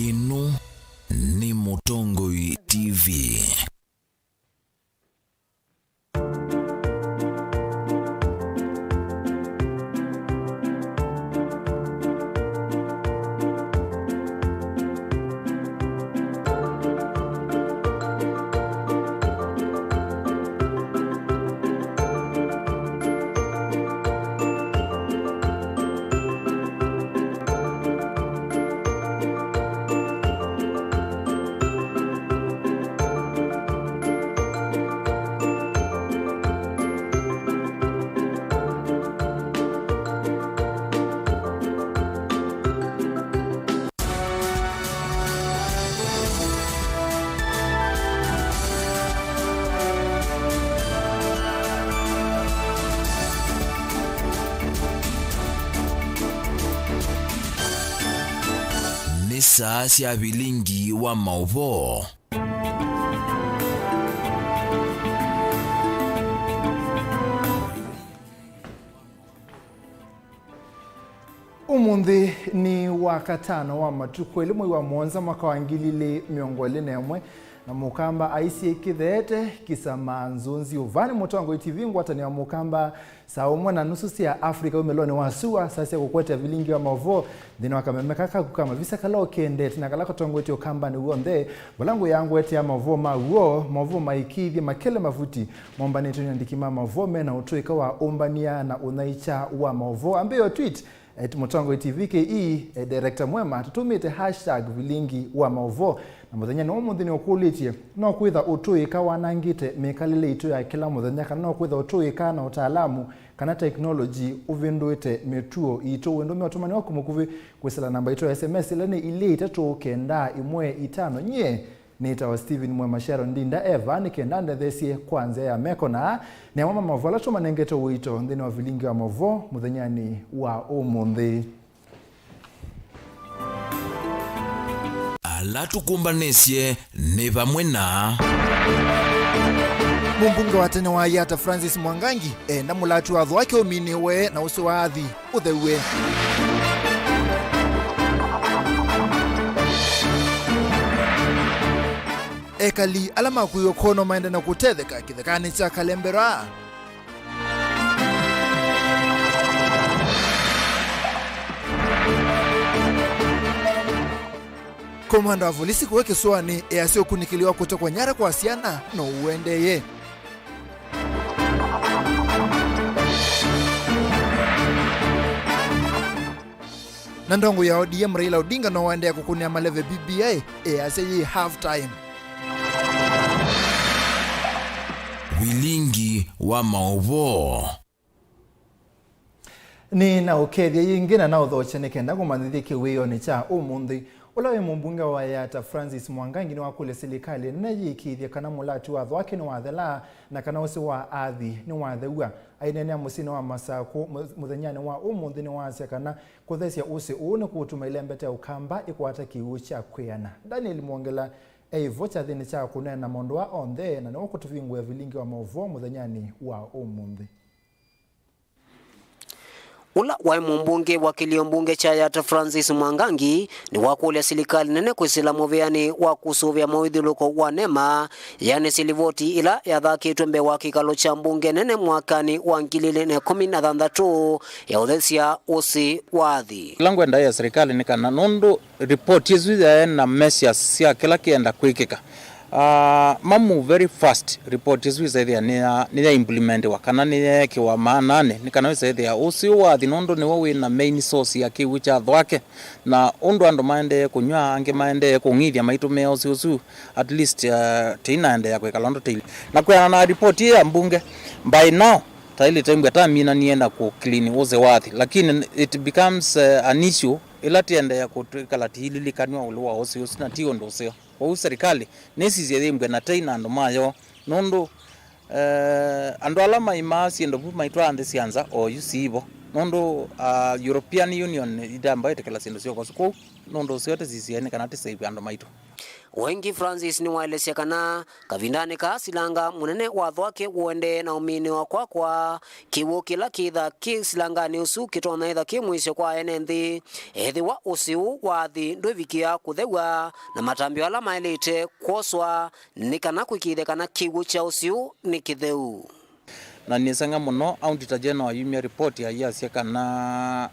Inu ni Mutongoi TV. Saa cia vilingi wa MAUVOO. Umundi ni wakatano wa matuko elimu wa mwanza mwaka wa 2021 na mukamba aisi kithete kisama nzunzi uvani Mutongoi TV ngwatani wa mukamba saa 1:30 ya Afrika umelone wasua sasa kukweta vilingi wa MAUVOO dino wakamemeka kukama visa kala okende tina kala Mutongoi ti okamba ni uonde balangu yangu eti ya MAUVOO maikidhi makele mavuti momba netu ndikima MAUVOO na utoika wa ombania na unaicha wa MAUVOO ambayo tweet Mutongoi TV ke director mwema tutumite #vilingi wa MAUVOO na muthenya no muthini okulitie no kwitha utuika wanangite mekalile itu ya kila muthenya kana no kwitha utuika na utaalamu kana technology uvinduite metuo itu wendo meotumani wako mukuvi kwisela namba itu ya SMS lene ile 391 nye nita wa Steven Mwema Shero Ndinda Eva nikendanda thesie kwanza ya meko na ni mama MAUVOO la chuma nengeto wito ndini wa vilingi wa MAUVOO muthenyani wa umundi ala tukumbanesie ne bamwe na Mumbunge wa tene wa Yata Francis Mwangangi na mulatu wa wake ominiwe na uso wa adhi uthewe ekali alama kuyokono maenda na kutetheka kithekani cha kalembera komanda wa polisi kuweke swani yasio kunikiliwa kutoka nyara kwa asiana no uendeye na ndongo ya ODM Raila Odinga no waendea kukunia maleve BBI yasio half time vilingi wa MAUVOO ni na ukethia yingina na uthoche nikenda kumanithike wiyo ni cha umundi ulawe mumbunge wa Yata Francis Mwangangi ni wakule serikali na yikithia kana mulatu wa wake ni wathela na kana usi wa adhi ni wathewa ainene musino wa masako muthenyani wa umundi ni wasia kana kuthesia usi une kutuma ile mbete ukamba ikwata kiucha kwiana Daniel Mwongela vocha thini cha kunena mondo wa onde na noko tuvingu ya vilingi wa MAUVOO muthenyani wa umundi ula wa mumbunge wa kiliombunge cha Yata Francis Mwangangi ni wakule serikali nene kwisila muveani wa kusuvya mawidhuluko wa nema yani silivoti ila ya dhaki tumbe wa kikalo cha mbunge nene mwakani wa 2013 ya uthesia usi wadhi langu enda ya serikali ni kana nondo report yezu ya na messias ya kila kienda kuikika mamu very fast report yezu ya ni implement wa kana ni kiwa maanane ni kana wese ya usi wathi nondo ni wewe na main source ya kiwicha thwake na ondo ando maende kunywa ange maende kungithia maitume usu at least tina ende ya kwekalondo tili na kwa na report ya mbunge by now taili time gata mina nienda ku clean uze wathi lakini it becomes an issue ilati ende ya kutukala hili kanwa ulwa usi na tio ndo sio kwa serikali nesi zile mbwe na taina ndo mayo nondo ando alama imasi ndo maitwa ande sianza o yusibo nondo European Union idamba itekela sindu sio kosuko nondo siote zisiene kana tisaivi ando maitu wengi Francis ni waelesea kana kavindani ka silanga munene watho wake uende na umini wa kwa kiwo kila kitha kisilanga ni usu kitona itha kimwisho kwa enenthi ethi wa usiu wathi ndwivikia kuthewa na matambio ala maelete kwoswa ni kana kwikithe kana kiwo cha usiu ni kitheu na nisanga muno auditor general yumia report ya yasia kana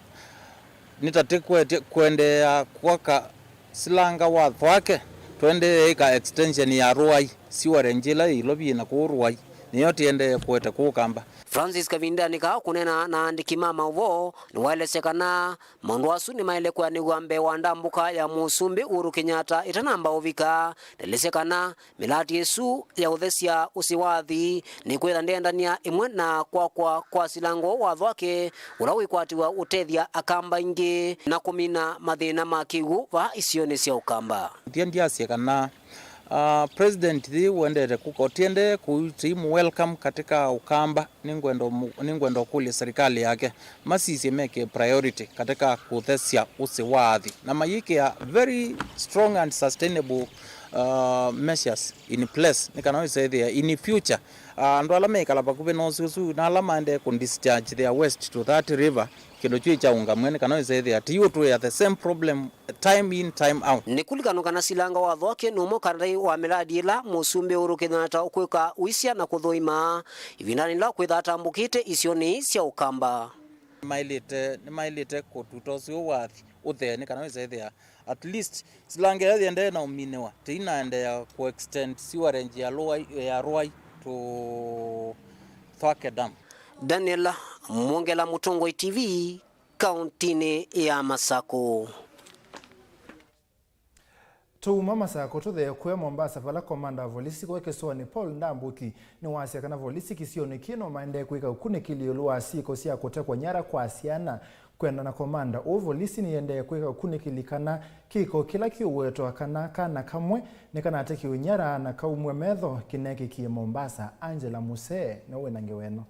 nitatekwe kuendea kwaka silanga watho wake twende eka extension ya Ruai siware njila ilobi na ku Ruai niyo tiende kwete kukamba Francis Kavindani ka kunena na andiki MAUVOO ni waelesekana mandu asu ni maele kwa ni wambe wandambuka ya Musumbi Uhuru Kenyatta itanamba ovika nelesekana milati yesu ya uthesia usiwathi ni kwetha ndendania imwe na kwa silango watho wake ulawikwatiwa utethia akamba ingi na kumina mathina makigu va isione cia ukamba ndiasia kana president thi wendete kukotiende kuitimu welcome katika ukamba ningwendo kuli serikali yake masisi meke priority katika kuthesia usiwathi na mayike ya very strong and sustainable measures in place nikana say there in future ndo alama ikala bakube no susu na alama ende ku discharge their waste to that river kindo chui cha unga mwene kana say there tiyo to the same problem time in time out nikulikano kana silanga watho wake numo karai wa miradi ila Musumbi Uhuru Kenyatta ukwika uisia na kuthoima ivinani la kwitha tambukite isioni cia ukamba mailite ko tutosio wathi utheni kana say there at least silanga yende na uminewa tina ende ya ku extend sewerage ya Ruai to Thwake Dam. Daniel Mwongela, Mutongo TV, kauntini ya Masako. Tuuma Masako tuthe kwe Mombasa vala komanda wa volisi kweke soa ni Paul Ndambuki ni wasia kana volisi kisioni kino maende kweka ukunikili uluwa siko siya kutekwa nyara kwa asiana kwenda na komanda o volisi ni ende kweka ukunikili kana kiko kila kiuweto kana kamwe ni kana ateki unyara na kaumwe medho kineki kie Mombasa. Angela Muse na uwe nangeweno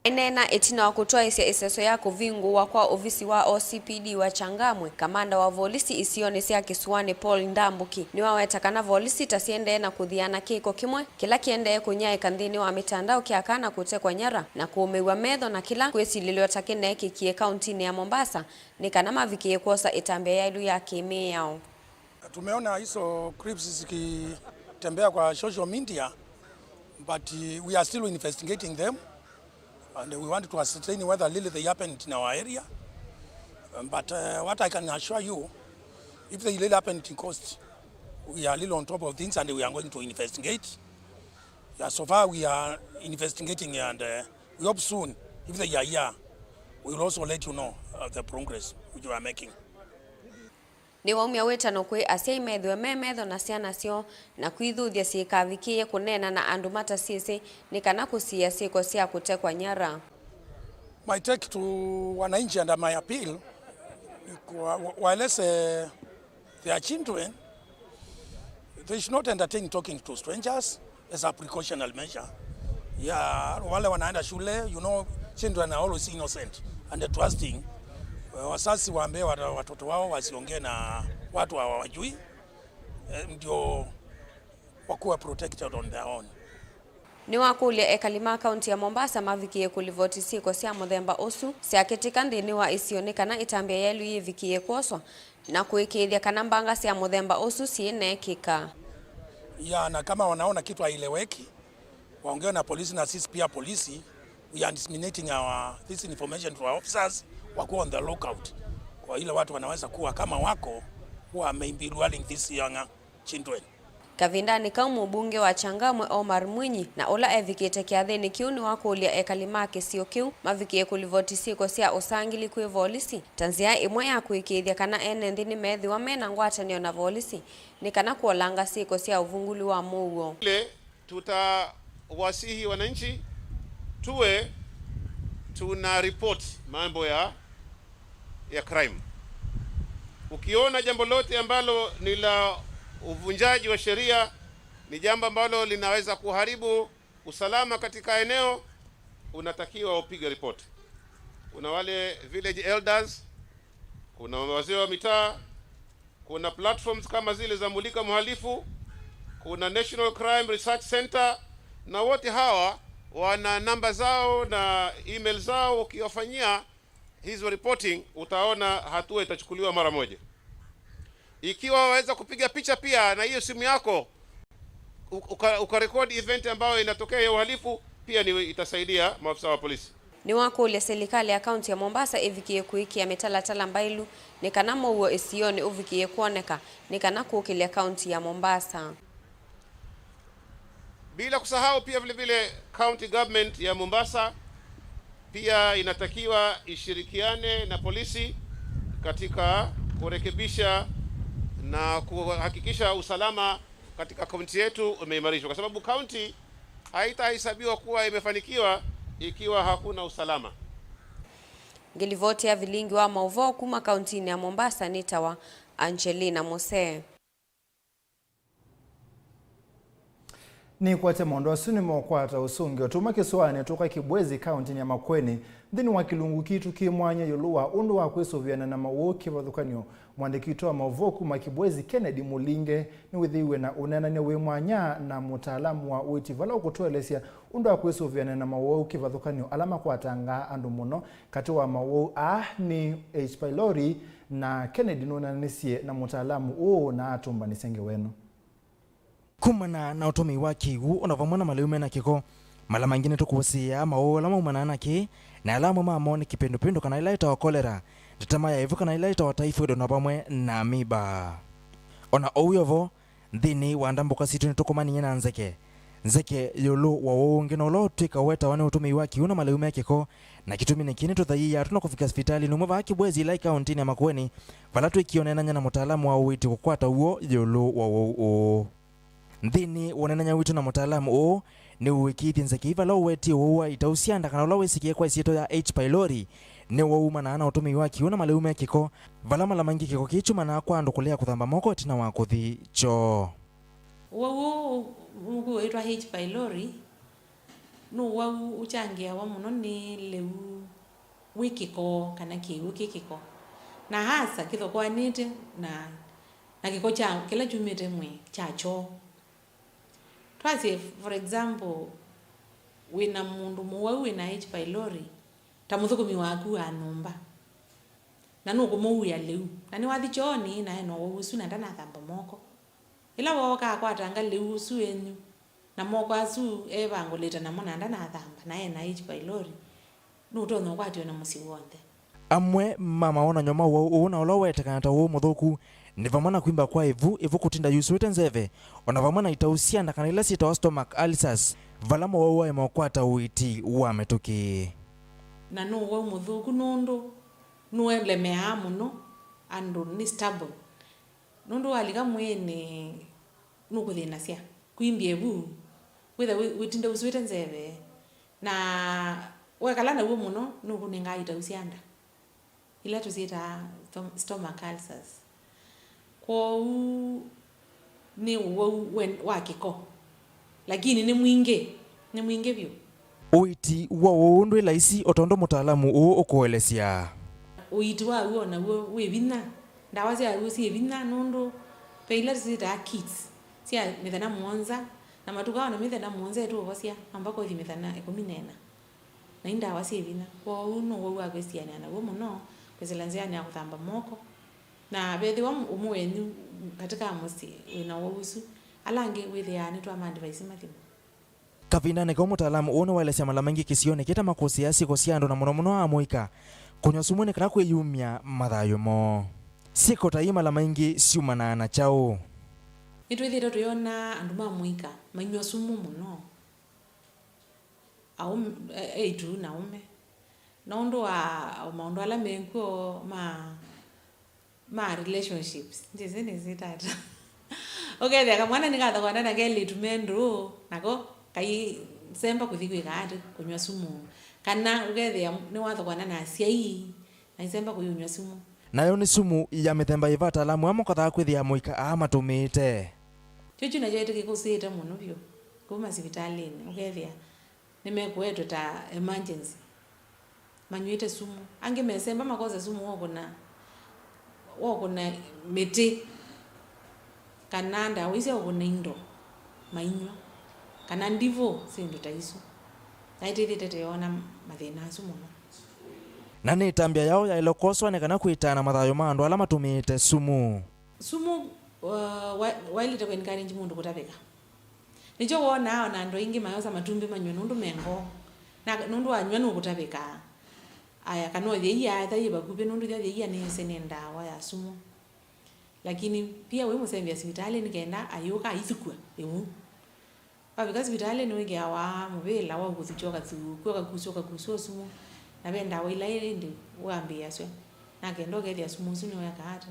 Enena etina wakutoa iseso ya kuvingu wakwa ofisi wa OCPD wa Changamwe kamanda wa volisi isione sia kisuane Paul Ndambuki ni wawetakana volisi tasiende na kudhiana kiko kimwe kila kiende kunyae kandhini wa mitandao kiakana kutekwa nyara na kuumewa medho na kila kwesi liliotakene kikie kauntini ya Mombasa ni kanama vikie kosa itambia ya ilu ya kimi yao. Tumeona hizo clips zikitembea kwa social media but we are still investigating them. And we want to ascertain whether really they happened in our area. But what I can assure you, if they really happened in Coast, we are a little on top of things and we are going to investigate. Yeah, so far we are investigating and we hope soon, if they are here, we will also let you know the progress which we are making. Ni waumia wetano kwe asia imedhwe memedho na siana sio na kuidhuthia siikavikie kunena na andumata sisi ni kana kusia siko sia kutekwa nyara. My take to wananchi and my appeal, whilst they are children, they should not entertain talking to strangers as a precautionary measure. Yeah, wale wanaenda shule, you know, children are always innocent and trusting. Wasasi waambie watoto wao wasiongee na watu hawajui ndio wakuwa protected on their own. Ni wakulia ekalima kaunti ya Mombasa mavikie kulivoti siko sia muthemba usu sia ketika ndini wa isionekana itambia yelu yivikie koswa na kuikithia kana mbanga sia muthemba usu sienekika. Ya na kama wanaona kitu haileweki waongee na polisi na sisi pia polisi we are disseminating this information to our officers wako on the lookout kwa ile watu wanaweza kuwa kama wako who may be ruling these young children. Kavindani kaumu bunge wa Changamwe Omar Mwinyi na ola evikete kiatheni kiuni wako ulia ekalimake sio kiu mavikie kulivoti siko sia osangili kwe volisi tanzia imwe ya kuikithia kana ene ndini methi wa mena ngwatanio na volisi ni kana kuolanga siko sia uvunguli wa MAUVOO. Ile tutawasihi wananchi tuwe tuna report mambo ya crime. Ukiona jambo lote ambalo ni la uvunjaji wa sheria, ni jambo ambalo linaweza kuharibu usalama katika eneo, unatakiwa upige report. kuna wale village elders, kuna wazee wa mitaa, kuna platforms kama zile za Mulika Mhalifu, kuna National Crime Research Center, na wote hawa wana namba zao na email zao. Ukiwafanyia hizo reporting utaona hatua itachukuliwa mara moja. Ikiwa waweza kupiga picha pia na hiyo simu yako ukarecord event ambayo inatokea ya uhalifu, pia ni itasaidia maafisa wa polisi. Ni wako ile serikali ya kaunti ya Mombasa ivikie kuiki ya metalatala mbailu ni kanamo uo isione uvikie kuoneka ni kanako ukile kaunti ya Mombasa. Bila kusahau pia vile vile county government ya Mombasa pia inatakiwa ishirikiane na polisi katika kurekebisha na kuhakikisha usalama katika kaunti yetu umeimarishwa, kwa sababu kaunti haitahesabiwa kuwa imefanikiwa ikiwa hakuna usalama. Ngilivoti ya Vilingi wa MAUVOO kuma kaunti ya Mombasa nitawa Angelina Mose. Ni kwa temondo suni mokwata usungi otuma kiswani toka Kibwezi kaunti ya Makueni thini wa kilungu kitu kimwanya yoluwa undu wa kwesoviana na MAUVOO kivadhukanyo mwandikito wa MAUVOO kuma Kibwezi Kenneth Mulinge ni withiwe na unenane we mwanya na mutaalamu wa uitivala ukutoelesia undu wa kwesoviana na MAUVOO kivadhukanyo alama kwa tanga andu muno kati wa MAUVOO ni H. Pylori na Kenneth nunanisie na mutaalamu na atumba nisenge wenu. Kumana na utomi wa kigu onavamona maleume na kiko mala mangine tukusia MAUVOO lama umanana ki na alama mamoni kipindupindu kana ilaita wa kolera nditama ya ivu kana ilaita wa typhoid na pamwe na amiba ona ouyovo thini wa ndambuka situ nitukumani na nzeke yolo wa wonge no lotika weta wane utomi wa kiuna maleume kiko na kitumi nikini tuthaiya tuna kufika hospitali numwe va Kibwezi ila kaunti ya Makueni valatu ikionenanya na mutaalamu wa uiti kukwata uo yolo wa woo nthini wonenanya witu na mutaalamu ni uwikithi nzeke ivala uweti uwa itausianda kana ula wisikie kwa isieto ya H. Pylori ni wauma na ana utumi wa kiuna maleume kiko vala mala mangi kiko kichuma na kwa andu kulea kuthamba moko tina wa kuthi cho wau mungu weitwa H. Pylori no wau uchangia wa muno ni leu wikiko kana kiko na hasa kitho kwa nite na kiko cha kila jumete mwe chacho twasi. For example, wina mundu muwau wina H. Pylori tamuthukumi waku anumba na nuko muwi ya leu na ni wathi choni na eno wausu na ndana thamba moko ila woka kwata anga leu su enyu na moko asu evangoleta na mona ndana thamba na ena H. Pylori nutono kwatio na musiwonde amwe mama ona nyoma wao na ulo wetekana ta wo muthuku ni vamana kwimba kwa ivu kutinda yusuite nzeve ona vamana itausianda kana ila sita stomach ulcers valamo wao ya mokwata uiti wa metuki na no wa muthuku nundu nuele mea muno andu ni stable nundu aliga mwene nukuthina cia kwimbie bu witha witinda usuite nzeve na wekala na wo muno nukuninga itausianda ila tuzita stomach ulcers kwa ni wa kiko lakini ni mwinge vyo uiti wa undu laisi otondo mutaalamu ukuelesia uiti wa uona we vina ndawa cia usi vina nundu peila zita kids cia mithana muonza na matuka na mithana muonza tu vosia ambako thi mithana 14 na indawa cia vina kwa uno wa kwestiana na wo muno kwezelanzia ni akuthamba moko na bethi wa umweni katika musi wina wausu alange withiani twa mandivisi mathimu kavina ne komo mutaalamu ona waelesea mala mangi kisione kita makosi ya siko siando na muno amoika kunywa sumune kana kwiyumya mathayo mo siko taima la mangi siumana na chao itwithira tuyona andu mamuika manywa sumu muno au eitu na ume na ndo wa maondo ala menko ma relationships ndizini zitata okay theka mwana nikatha kwa ndana kele tumendo nako kai semba kuthikwe kati kunywa sumu kana ugethia ni watha kwa ndana asiai na semba kunywa sumu nayo ni sumu ya mithemba ivata alamu amo katha kwithia muika amatumite chuchu na joite kikusita muno byo kuma hospitalini ugethia nimekuetwa ta emergency manywete sumu ange mesemba makoza sumu wako na mete kananda wise wako na indo mainywa kana ndivo sendo taiso naitete tete ona mathina sumu na ni tambia yao ya ilokoswa ne kana kuitana mathayo mandu ala matumite sumu wailite kwenikarinji mundu kutapika nicho wona ona ndo ingi mayosa matumbi manywe nundu mengo na nundu anywa nukutapika aya kano yeya thaye bakupe nundu yeya ni senenda wa ya sumu lakini pia we musembia hospitali nikenda ayoka ithukwa emu babika hospitali no ngi awa mubela wa kuthichoka kwa kusoka sumu na benda wa ila ndi waambia swe na kendo gedia sumu sino yakata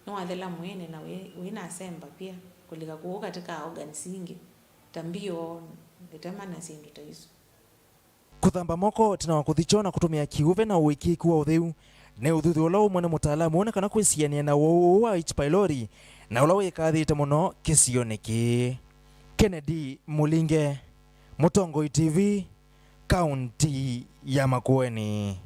no athela mwene na we na semba pia kulika kuo katika organs ingi tambio etamana sindu taiso kuthamba moko tina wakuthichona kutumia kiuve na uwiki kuwa utheu ne uthuthu ula umwe ni mutaalamu ona kana kwisiania na wo wa H pylori na ula wikathite muno kisioneki. Kenneth Mulinge, Mutongoi TV, Kaunti ya Makueni.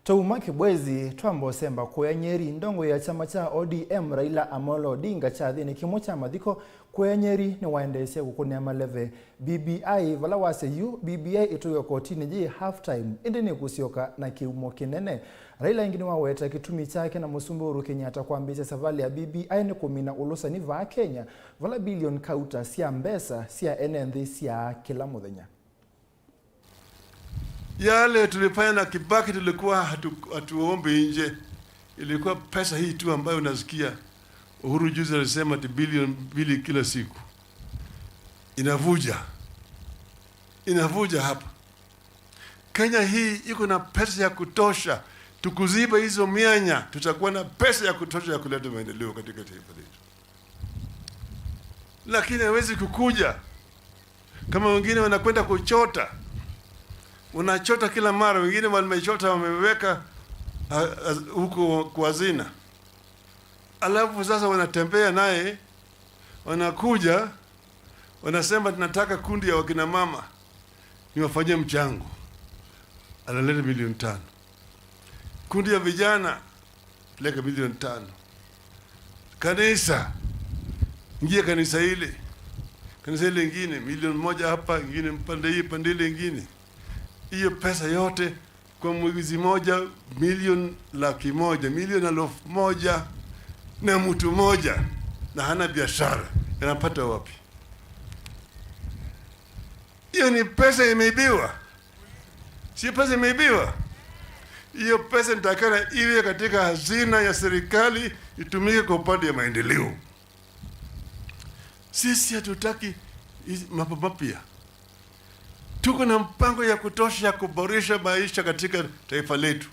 Tauma kibwezi twambo semba kwa Nyeri ndongo ya chama cha ODM Raila Amolo Odinga cha thini kimo cha mathiko kwa Nyeri ni waendelea kukunia maleve BBI vala wase yu BBI ituyo kotini ji half time indi ni kusioka na kiumo kinene. Raila ingini waweta kitumi chake na Musumbu Uhuru Kenyatta kuambia savali ya BBI ni kumina ulusa ni va Kenya vala bilion kauta sia mbesa sia NND sia kila muthenya. Yale tulifanya na Kibaki tulikuwa hatuombi nje. Ilikuwa pesa hii tu ambayo unasikia Uhuru juzi alisema ati bilioni 2 kila siku. Inavuja hapa. Kenya hii iko na pesa ya kutosha. Tukuziba hizo mianya, tutakuwa na pesa ya kutosha ya kuleta maendeleo katika taifa letu. Lakini hawezi kukuja kama wengine wanakwenda kuchota. Unachota kila mara, wengine wamechota wameweka huko kwa hazina. Alafu sasa wanatembea naye, wanakuja, wanasema tunataka kundi ya wakina mama niwafanyie mchango. Analeta milioni 5. Kundi ya vijana leka milioni 5. Kanisa, ingia kanisa ile ingine milioni 1 hapa, ingine mpande hii pande ile ingine. Hiyo pesa yote kwa mwezi moja milioni 100,000, milioni 1,000 na mtu moja na hana biashara anapata wapi? Hiyo ni pesa imeibiwa. Si pesa imeibiwa. Hiyo pesa nitakana iwe katika hazina ya serikali itumike kwa upande ya maendeleo. Sisi hatutaki mambo mapya. Tuko na mpango ya kutosha ya kuboresha maisha katika taifa letu.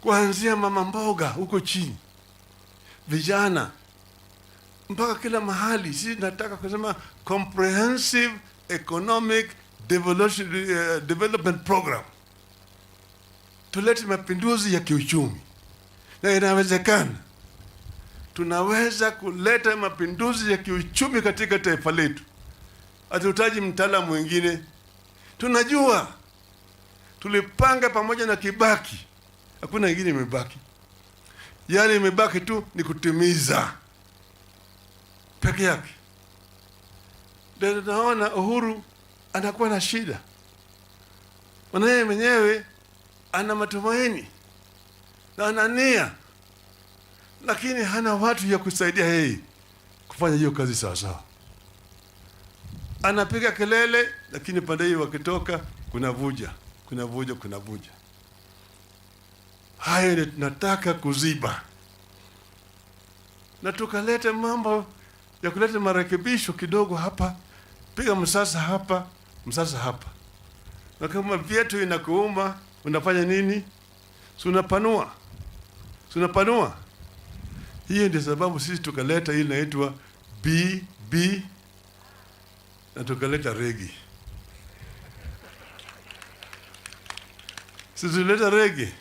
Kuanzia mama mboga huko chini, vijana, mpaka kila mahali. Sisi nataka kusema comprehensive economic development program. Tulete mapinduzi ya kiuchumi. Na inawezekana. Tunaweza kuleta mapinduzi ya kiuchumi katika taifa letu. Hatutaji mtaalamu mwingine. Tunajua. Tulipanga pamoja na Kibaki. Hakuna ingine imebaki. Yale imebaki tu ni kutimiza peke yake. Ndio tunaona Uhuru anakuwa na shida. Mwanae mwenyewe ana matumaini na ana nia, lakini hana watu ya kusaidia yeye kufanya hiyo kazi sawa sawa. Anapiga kelele, lakini pande hiyo wakitoka kuna vuja. Hayo nataka kuziba. Na tukaleta mambo ya kuleta marekebisho kidogo hapa, piga msasa hapa. Na kama viatu inakuuma, unafanya nini? Unapanua. Hiyo ndio sababu sisi tukaleta hii inaitwa BB na tukaleta regi. Sisi tuleta regi.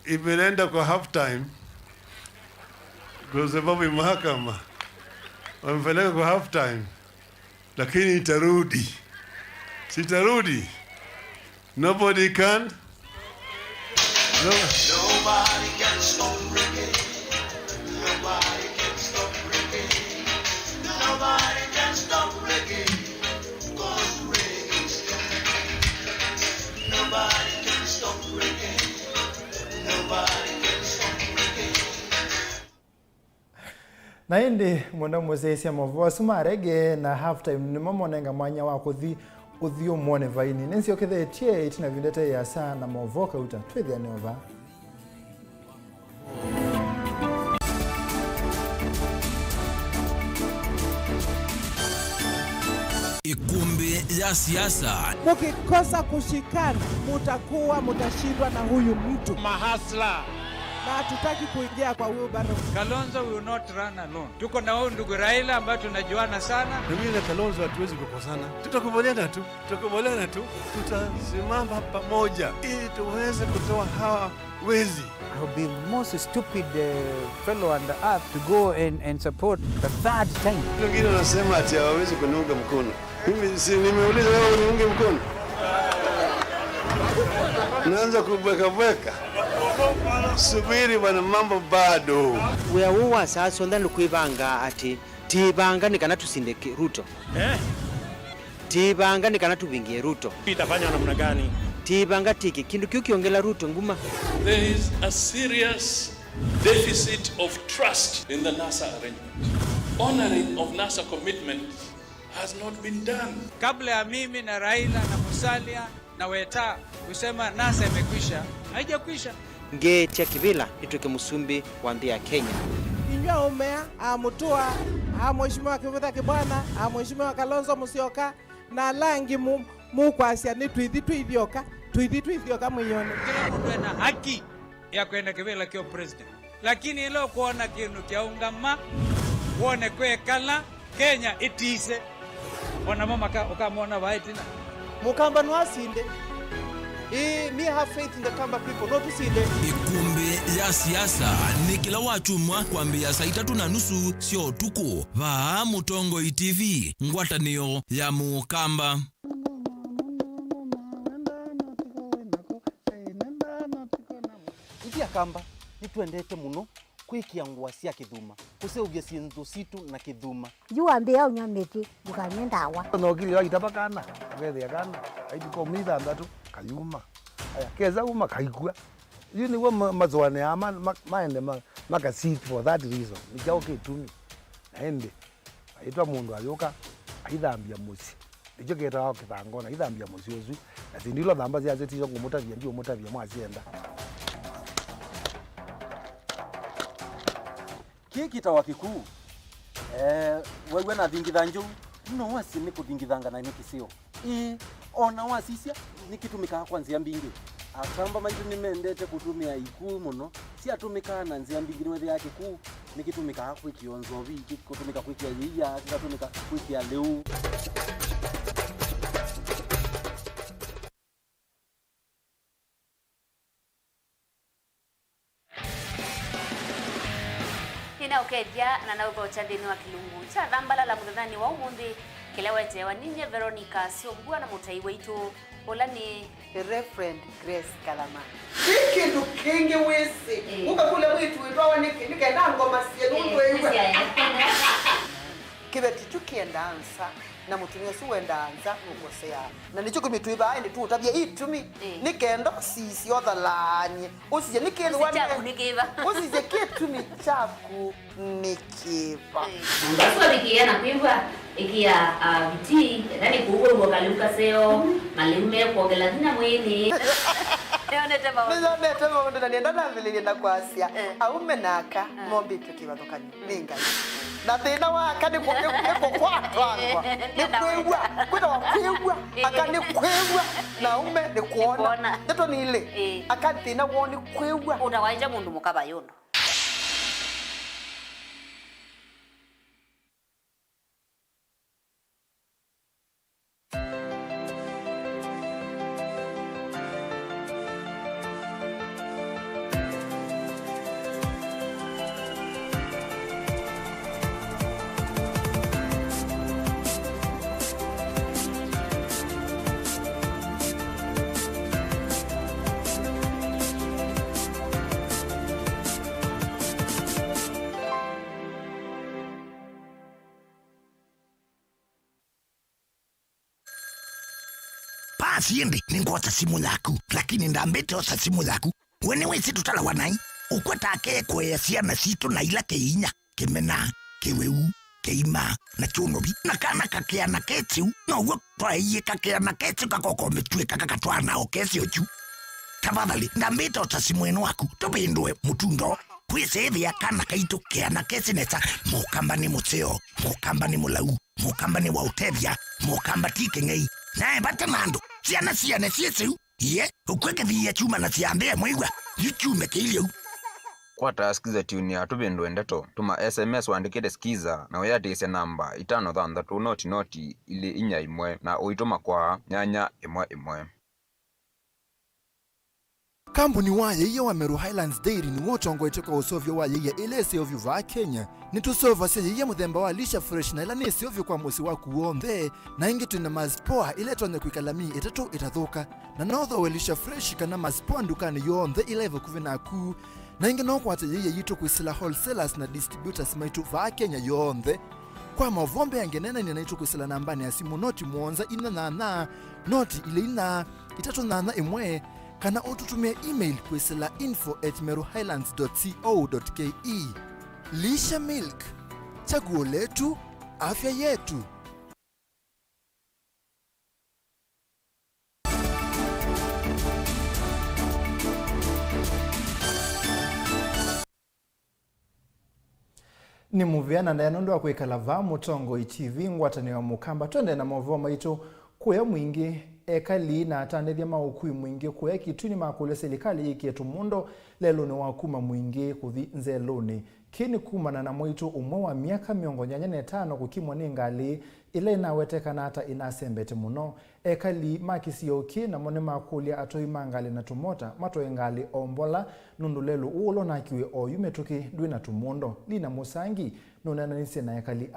Imeenda kwa half time. Kwa sababu mahakama wamepeleka kwa half time. lakini itarudi. Sitarudi. Nobody can. Nobody can stop reggae. Nobody can stop reggae. Nobody can stop reggae. 'Cause reggae is reggae. Nobody can stop reggae. Nobody can stop reggae. Na indi mwenda mwezesya MAUVOO sumarege na halftime ni mamonenga mwanya wa kuthi uthio mwone vaini nensio kithetie itina vindete ya saa na MAUVOO kauta twithia nova Ikumbi ya siasa. Mukikosa kushikana mutashindwa na huyu mtu mahasla, na hatutaki kuingia kwa huyu baro. Kalonzo will not run alone. Tuko na huyu ndugu Raila ambaye tunajuana sana. Mimi na Kalonzo hatuwezi kukosana. Tutakubaliana tu. Tutasimama pamoja ili tuweze kutoa hawa wezi. I would be the most stupid fellow on the earth to go and support the third time. Wengine wanasema ati hawawezi kuniunga mkono. Mimi si nimeuliza wewe uniunge mkono? Naanza kubweka. Subiri bwana, mambo bado. Wewe sasa ndani kuibanga ati tibanga nikana tusindeke Ruto. Tibanga nikana tubingie Ruto. Itafanya namna gani? Tibanga tiki kindu kiongela Ruto nguma. There is a serious deficit of trust in the NASA arrangement. Honoring of NASA commitments has not been done. Kabla ya mimi na Raila na Musalia na Weta kusema NASA imekwisha, haijakwisha. Ngetia kivila ituke musumbi wa ndia Kenya. Inyo umea amutua mheshimiwa Kivutha Kibwana, mheshimiwa Kalonzo Musyoka na langi mukwasya ni twithioka mwinyone. Kila mtu ana haki ya kwenda kivila kio president. Lakini ilo kuona kinu kia ungama wone kwekala Kenya itise. Wana mama ukamwona waitina. Mukamba nwasinde. Me have faith in the Kamba people, not to see them. Ikumbi ya siasa ni kila wachumwa kuambia saa 3:30 sio tuko va Mutongo TV ngwatanio ya Mukamba. Itia Kamba nituendete muno kwikia ngwasia Kithuma kuseugia sinto situ na Kithuma juambia unyameti mukanyendawa no kili wagitabakana wethia kana aitiko mitha ndatu kayuma aya keza uma kaikua you ni wa mazwane ama maende maka sit for that reason nikao kitumi naende aitwa mundu ayoka aithambia musi ijo getawa kithangona aithambia musi ozu na sindilo thamba cia zetizo ngumutavia ndio mutavia mwacienda kiki tawa kikuu wewe na thingitha njuu no wasi ni kuthingithanga na nikisio ona wasisia nikitumika kwanzia mbingi akamba maitu nimendete kutumia ikuu muno si atumika na nzia mbingi wewe yake kuu nikitumika kwikionzo viki kutumika kwikia yia kikatumika kwikia leu Ukedia na nauga uchadini wa kilungu cha dhambala la mudhani wa umundi kilewete wa ninye Veronica Siobua na mutai weitu olani Reverend Grace Kalama kindu kingi wisi uka kule witu witwa nikaenda ngoma sie nundu ewe kibeti tukienda ansa na mutumia su wenda anza ngokosea na nicho kumitwiba ende tu tabia itumi nikendo sisi othalani usije nikendo wane usije kitumi chaku nikiva basi nikia na kwimba ikia biti ndani kuugo ngokaluka seo malume kuongela dina mwini nionete maondo ndo nenda na vile na kwasia aume naka mombi tukiwa dokani ninga na thina waka ni kwatwangwa ni kwegwa kwita wakwegwa akani kwegwa na ume ni kuona nito ni ile akani thina woni kwegwa unawaija mundu mukaba yono siende ningota simu yaku lakini ndambete osa simu yaku wene wesi tutala wanai ukwata ke kwesia na situ na ila keinya kemena keweu keima na chunobi na kana kakea na ketiu no wo twaie kakea na ketiu kakoko metwe kakatwana okesi ochu tafadhali ndambete osa simu eno waku tobindwe mutundo kwisethia kana kaito kea na kesi nesa mukamba ni mutseo mukamba ni mulau mukamba ni wautethia mukamba tikengei nae batamando ciana ciesu ye ukweke thia chuma na ciambe mwigwa yuchume kilio kwa taskiza tuni ya tubindwe ndeto tuma SMS wandikite skiza na uyatise namba 533 noti ile inya imwe na uituma kwa nyanya imwe. Kampuni wa yeye wa Meru Highlands Dairy ni wotongo itoka usovyo wa yeye ile seovyo va Kenya. Nitusova se yeye muthemba wa lisha fresh na ila ni seovyo kwa musi wa kuombe na ingi tuna mazpoa ile tonye kuikalami itatu itathuka na notho we lisha fresh kana mazpoa ndukani yombe ile evo kuvina ku na ingi no kwate yeye yito kwisila wholesalers na distributors maitu va Kenya yombe kwa mavombe yangenena ni naito kwisila nambani ya simu noti muonza ina na noti ile ina itatu na imwe kana ututumia email kwisila info@meruhighlands.co.ke. Lisha Milk, chaguo letu, afya yetu. Ni muviana na yanondo wa kuikala va mutongo TV ngwatani wa mukamba twende na mauvoo maitu kuya mwingi ekali na atandethia maukui mwingi kuya kituni makule serikali ikietu mundo lelo ni wakuma mwingi kuthi nzeloni kini kumana na mwitu umwe wa miaka 85 kukimwa ni ngali ile inawetekana hata inasembete muno ekali makisiyoki na mone makulia atoi mangali na tumota mato ngali ombola nundulelu ulo na kiwe oyumetuki duina tumundo lina musangi nunana nise na ekali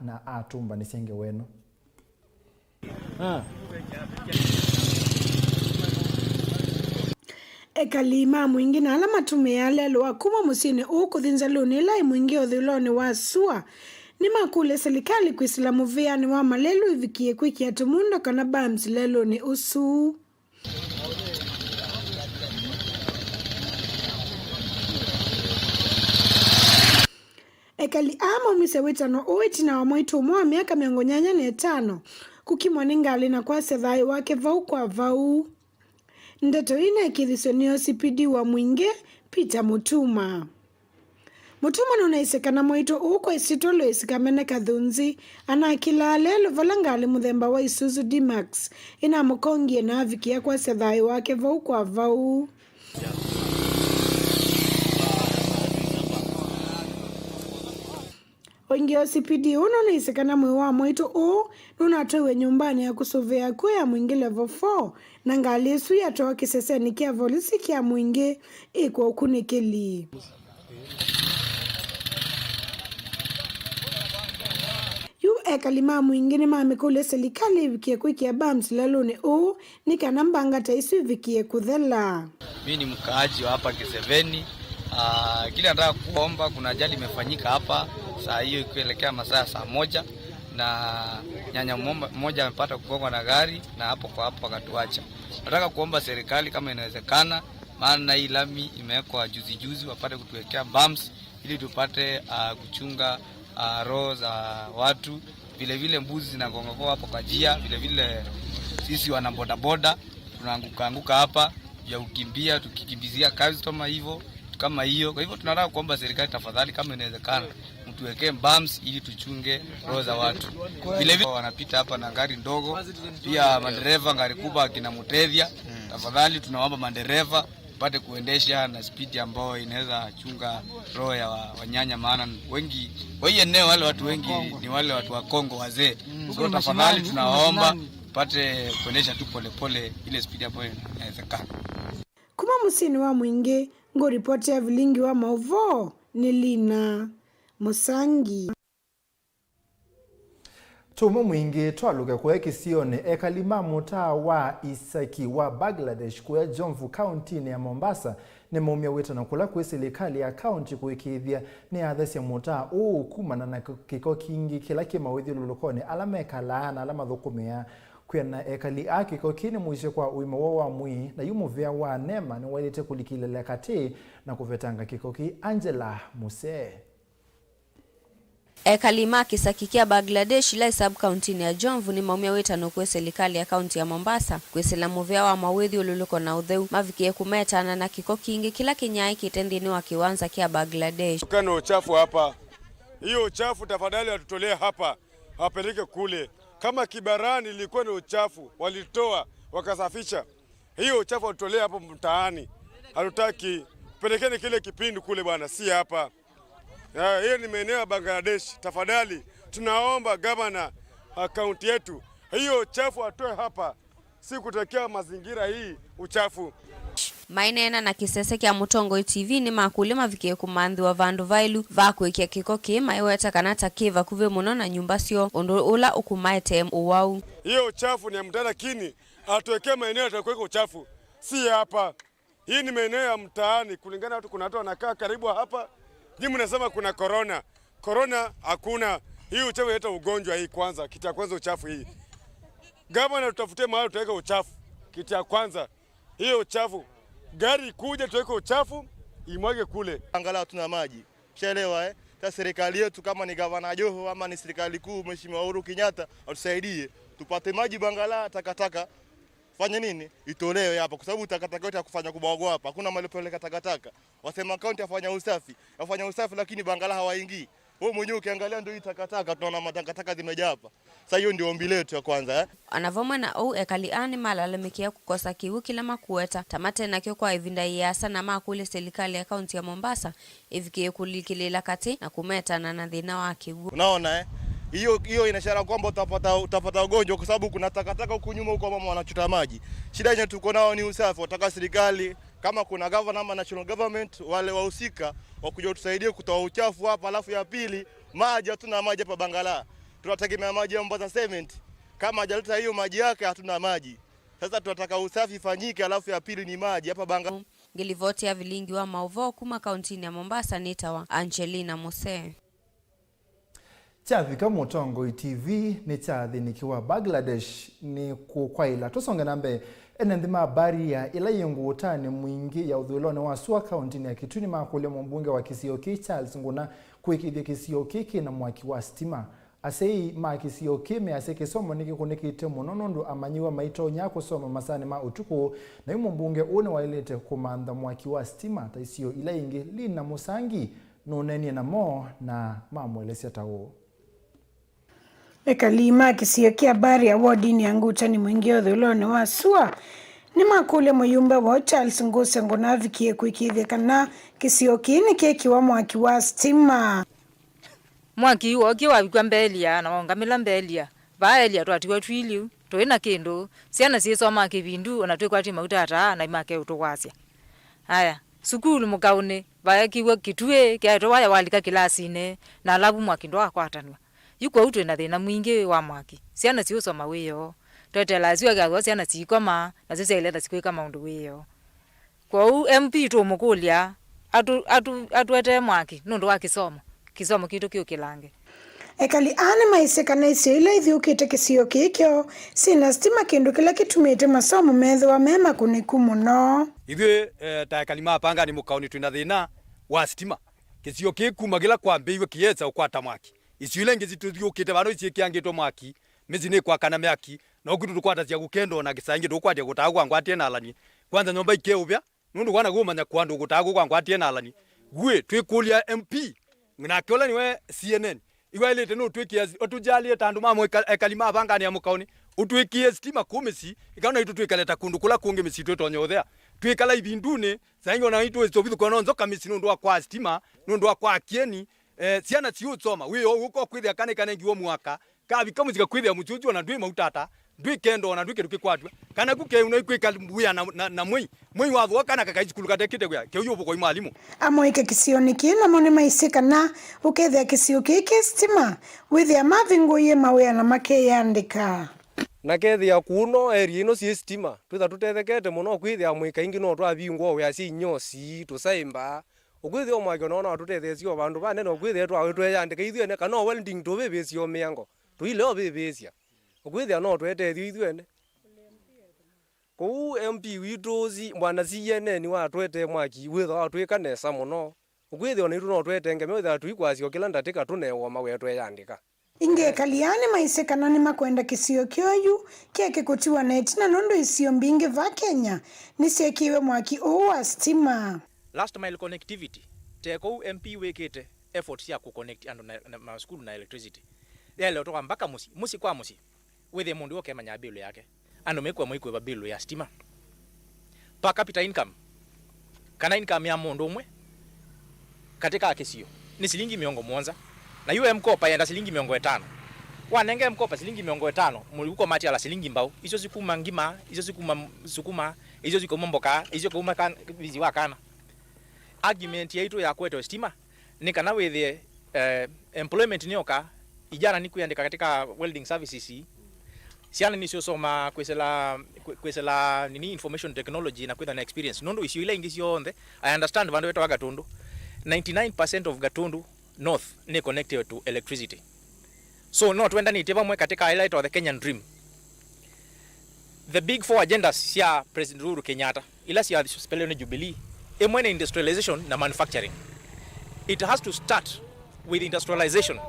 na atumba nisenge wenu. Ekalima mwingi na ala matume ya lelo wakuma musine ukuthinza luni lai mwingi othuloni wa sua ni makule serikali kuislamu viani wa malelu ivikie kwikia tumundo kana bams lelo ni usu ekali ama umisewitano uitina wa mwitu umwa miaka 85 kukimwa ningali na kwa sedhai wake vau kwa vau ndeto ina ikithisonio CPD wa mwingi Peter Mutuma nunaisekana mwitu uko isitolo isikamene kathunzi anakila lelo valangali muthemba wa Isuzu D-Max ina mukongie na avikia kwa sedhai wake vau kwa vau Wengi CPD nunaisekana mwi wa mwitu nunatoiwe nyumbani ya kusuvea kuya mwingi level 4 na ngali isu yatoa kiseseni kia volisi kia mwingi ikwa ukunikili. Ekalima mwingi ni mamikule serikali vikie kuikia bams laluni ni kanambanga taisu vikie kuthela. Mimi ni mkaaji wa hapa Kiseveni. Kile nataka kuomba kuna ajali imefanyika hapa saa hiyo ikielekea masaa saa 1 na nyanya mmoja amepata kugongwa na gari na hapo kwa hapo akatuacha. Nataka kuomba serikali kama inawezekana maana hii lami imewekwa juzi wapate kutuwekea bumps ili tupate kuchunga roho za watu vile mbuzi zinagonga hapo kwa njia vile sisi wana bodaboda tunaanguka hapa ya ukimbia tukikimbizia customer hivyo kama hiyo. Kwa hivyo tunataka kuomba serikali tafadhali kama inawezekana mtuwekee bumps ili tuchunge roho za watu. Vile wanapita hapa na gari ndogo pia madereva gari kubwa kina mutethia. Tafadhali tunaomba madereva pate kuendesha na speed ambayo inaweza chunga roho ya wanyanya maana wengi kwa hiyo eneo wale watu wengi ni wale watu wa Kongo wazee. So tafadhali tunaomba pate kuendesha tu pole ile speed ambayo inawezekana. Kuma musini wa mwingi ngo ripoti ya vilingi wa MAUVOO ni Lina Musangi. Tumu mwingi twaluga kwa kisione ekalima mutaa wa Isaki wa Bangladesh kwa Jomvu County ni ya Mombasa ni maumia weta na kula kwa serikali ya county kuikithia ni athesi ya mutaa kumana na kiko kingi kila kima withi lulukoni alama ekalaana alama thukumia kwena ekali ake kokini muishe kwa uima wa mwi na yumuvea wa nema ni wailete kulikilele kati na kuvetanga kikoki Angela Muse. Ekalima kisakikia Bangladesh ila sub-county ya Jomvu ni maumia wetano kwe serikali ya kaunti ya Mombasa kwesela muvea wa mawethi ululuko na udheu mavikie kumetana na kiko kingi kila kinyai kitendini wa kiwanza kia Bangladesh. Kana uchafu hapa, hiyo uchafu tafadhali watutolee hapa, wapeleke kule. Kama Kibarani ilikuwa ni uchafu, walitoa wakasafisha. Hiyo uchafu watutolee hapo mtaani. Hatutaki pelekeni kile kipindi kule bwana, si hapa. Hiyo ni maeneo ya Bangladesh. Tafadhali tunaomba gavana kaunti yetu hiyo uchafu atoe hapa, si kutokea mazingira hii uchafu. Mainena na kisese kia Mutongo TV ni makulima vikie kumandhi wa vandu vailu vakuikia kiko kima iweta kanata kiva kuve muno na nyumba sio ondo ula ukumaete uwau. Hiyo uchafu ni ya mtaa, lakini atuwekee maeneo yatakuweka uchafu, si hapa. Hii ni maeneo ya mtaani, kulingana watu, kuna watu wanakaa karibu hapa. Nyinyi mnasema kuna corona. Corona hakuna. Hii uchafu inaleta ugonjwa hii kwanza. Kitu ya kwanza uchafu hii. Gavana tutafutie mahali tuweke uchafu. Kitu ya kwanza. Hiyo uchafu. Gari kuja tuweke uchafu imwage kule. Angalau tuna maji. Kishaelewa Ta serikali yetu kama ni gavana Joho ama ni serikali kuu Mheshimiwa Uhuru Kenyatta atusaidie tupate maji Bangala. Takataka fanye nini? Itolewe hapa kwa sababu takataka yote ya kufanya kubagwa hapa. Hakuna mahali peleka takataka. Wasema kaunti afanya usafi lakini Bangala hawaingii. Wewe mwenyewe ukiangalia ndio hii takataka tunaona matakataka zimejaa hapa. Sasa hiyo ndio ombi letu ya kwanza Anavoma na au ekaliani malalamikia kukosa kiwu kila makueta tamate na kyo kwa evinda yasa na makule serikali ya kaunti ya Mombasa ivikie kulikilela kati na kumeta na dhina wa kiwu. Unaona hiyo inashara kwamba utapata ugonjwa kwa sababu kuna takataka huko nyuma huko mama wanachota maji. Shida yenyewe tuko nao ni usafi. Wataka serikali kama kuna governor ama national government wale wahusika wakuja tusaidie kutoa uchafu hapa. Alafu ya pili, maji, hatuna maji hapa Bangala. Tunategemea maji ya Mombasa Cement. Kama hajaleta hiyo maji yake hatuna maji. Sasa tunataka usafi fanyike, alafu ya pili ni maji hapa Bangala. Ngilivoti ya Vilingi wa MAUVOO kuma kaunti ya Mombasa nitawa Angelina Muse. Chathika Mutongo TV ni chathi nikiwa Bangladesh ni kukwaila tusonge nambe enendima habari ya ila yengu utani mwingi ya udhulone wa Sua kaunti ya Kituni makule mbunge wa Kisioki Charles Nguna kuikithia Kisioki na mwaki wa stima asei ma Kisioki me aseke somo niki kunikite munonondo amanyiwa maito nyako soma masane ma utuku na yumo mbunge une wailete kumanda mwaki wa stima taisio ila ingi lina musangi nuneni na mo na mamwelesi atawo. Ekalima Kisioki habari ya wodini yangu utani mwingi udhulone wa Sua ni makule muyumba wa Charles Nguna vikie kuikithia na Kisioki ni keki wa mwaki wa stima. Mwaki woki wabikwa mbelia na wangamila mbelia baelia twatiwa twiliu toina kendo siana sisoma kibindu onatwekwa ati mautata na imake utowasya haya sukulu mukaune baekiwa kitue kyaito waya walika kilasine na labu mwaki ndo akwatanwa yuko utwe na thina mwingi wa mwaki siana sisoma wiyo twetelaziwa gagwa siana sikoma na sisi ileta sikwika maundu wiyo kwa MP to mukulia atuete mwaki nondo wa kisomo kitu kio kilange ekali ane maiseka na isila ithiukite Kisioki kyo sina stima kindu kila kitumite masomo metho wa mema kuniku muno ithe ta kalima panga ni mukauni twina thina wa stima Kisioki kumagila kwambiwe kietsa ukwata mwaki isile ngezi tuthiukite bano ikiangitwa mwaki mizine kwa kana myaki na okutu tukwata cia gukendo na gisangi tukwatia gutagwa ngwatie na alani kwanza nyomba ikeubya nundu kwana gumanya kwandu gutagwa ngwatie na alani gwe twikulia MP na kiola niwe CNN iwailete no twikia otujalie tandu mamwe ekalima bangani ya mukauni utwikie stima kumisi ikaona itu twikaleta kundu kula kunge misitu tonyodhea twikala ibindune saingo na itu ezobithu kono nzoka misi nundu kwa stima nundu kwa kieni siana siutsoma wiyo uko kwithia kana ngiwo mwaka kabi kamuzika kwithia muchuchu na ndwi mautata ndwi kendo na ndwi kiruki kwatwa kana kuke unaikwe buya na mwi wathwa kana kakaijikulu katekite gwa ke uyobo kwa mwalimu amoike Kisioniki na mone maiseka na ukethia Kisioki stima withia mavingo ye mawea na make yandika na kethia kuno eri ino si stima twitha tutethekete muno kwithia mwika ingi no twabingwo we asi nyosi tusaimba ukwithia omwake no no tutethesio bandu bane no kwithia twa tweyandika ithio ne kana welding to bebesio miango tuile obebesia ukwithia no twetethio ithuene kou MP witozi mwana CNN wa twete mwaki witha wa twika nesa muno ukwithia ni no twetenge witha tuikwasio kila ndatika tunewa mawetwe yandika inge kaliani maisekana ni makwenda kisio kyoyu keke kutiwa neti na nondo isio mbingi va Kenya nisiekiwe mwaki wa stima. Last mile connectivity teko MP wekete efforts ya ku connect ando na school na electricity lelo to mpaka musi kwa musi wethe mundu woke manya bill yake ando mekwa moikwe ba bill ya stima per capita income kana income ya mundu umwe katika akisio ni shilingi 700 na yule mkopa yenda shilingi 500 wanenge mkopa shilingi 500 muliko mati ala shilingi mbao hizo sikuma ngima hizo sikuma sukuma hizo sikuma mboka hizo kuma kan bizi wakana argument yetu ya kwetu stima ni kana wethe employment nioka ijana ni kuandika katika welding services siana ni soma kwesela nini information technology na kwetha na experience nondo isio ile ingisi yonde I understand vandu wetu wa Gatundu 99% of Gatundu North ni connected to electricity so no twenda ni teva mwe katika highlight of the Kenyan dream the big four agendas sia President Uhuru Kenyatta ila sia speleo ni Jubilee emwene industrialization na manufacturing it has to start with industrialization